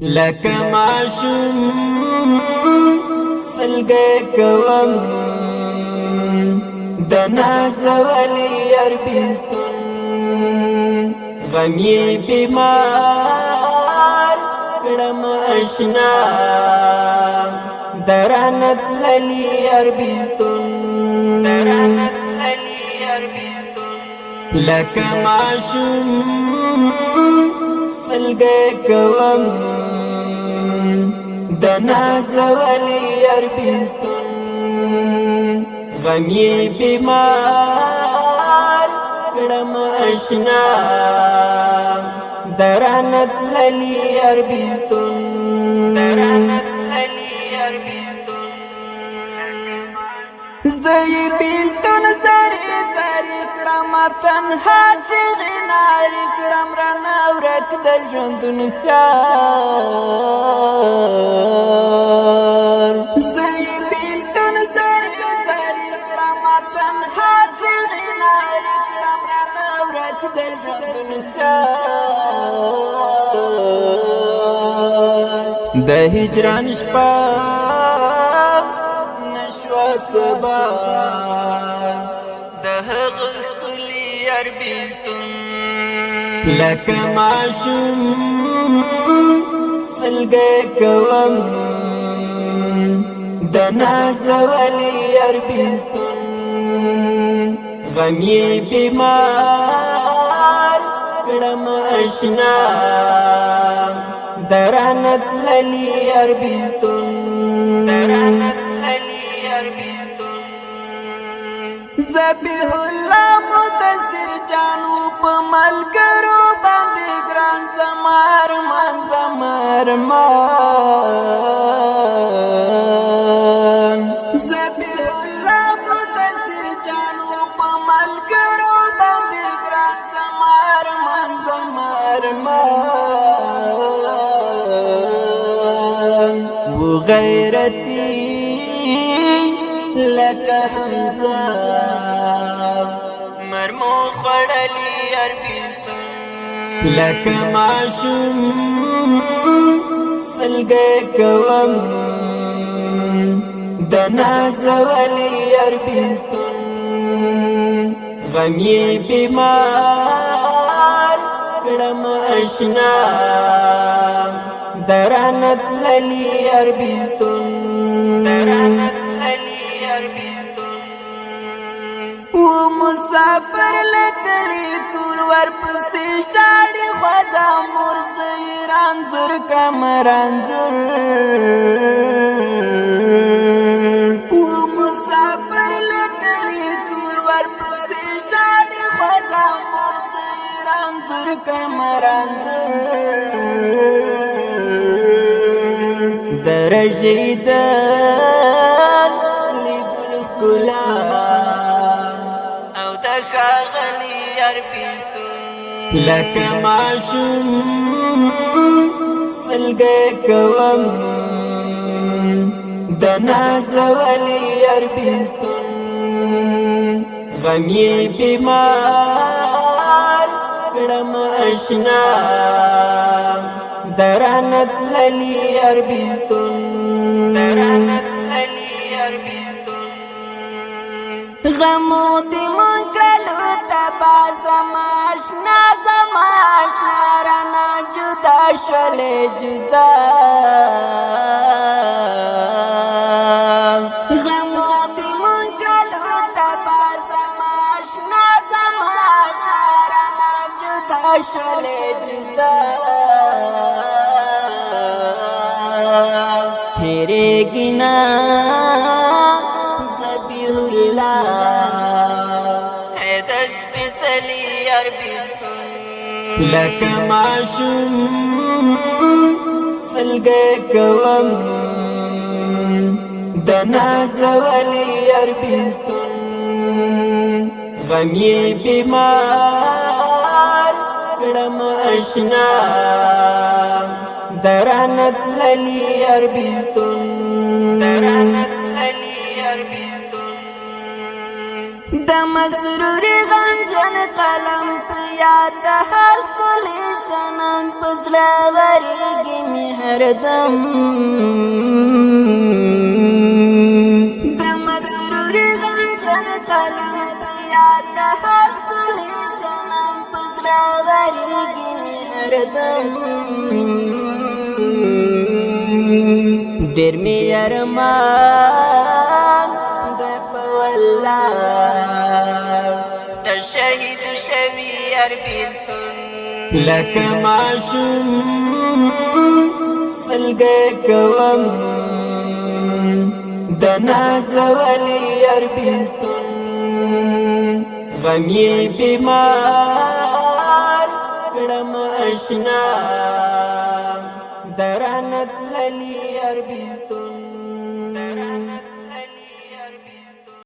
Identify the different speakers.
Speaker 1: لکه معشوم سلګی کوم د نازولی یار بیلتون غم یې بیمار کړم اشنا درانت للی یار بیلتون لکه معشوم سلګی کوم د نازولی یار بیلتون غم یې بیمار کړم اشنا درانت للی یار بیلتون زی بیلتون زری زری کړم تنها چغې نارې کړم رانه ورک د ژوندون ښار زی بیلتون زری زری کړم تنها چغې نارې کړم رانه ورک د ژوندون ښار د هجران شپه سبا ده غخلی یار بیلتون لکه معشوم سلګی کوم د نازولی یار بیلتون غم یې بیمار کړم اشنا درانت للی یار بیلتون ذبیح الله مدثر جانو په ملګرو باندې ګران زمار مان ذبیح الله مدثر جانو په ملګرو باندې ګران زمار مان و غیرتی لکه حمزه مرمو خړلی یار بیلتون لکه معشوم سلګی کوم د نازولی یار بیلتون غم یې بیمار کړم اشنا درانت للی یار بیلتون و مسافر لکلی کول ورپسې شاړي خدا مرز رانځور کمرانځور و مسافر لکلی کول ورپسې شاړي خدا مرز رانځور کمرانځور درجید لیبل کلا لکه معشوم سلګی کوم د نازولی یار بیلتون غم یې بیمار کړم اشنا درانت للی یار بیلتون غمو دی منکلو تبا زماشنا رانا جدا شولی جدا غمو دی منکلو تبا زماشنا رانا جدا شولی جدا پھیرے گنا لکه معشوم سلګی کوم د نازولی یار بیلتون غم یې بیمار کړم اشنا درانت للی یار بیلتون د مسروري غمجن قلم په یاد د هر ښکلي صنم په زړه غریږي مې هردم د مسروري غمجن قلم په یاد د هر ښکلي صنم په زړه غریږي مې هردم ډېر مې ارمان دی په والله د شهید شوي یار بېلتون لکه ماشوم سلګی کوم د نازولي یار بېلتون غم یې بیمار کړم اشنا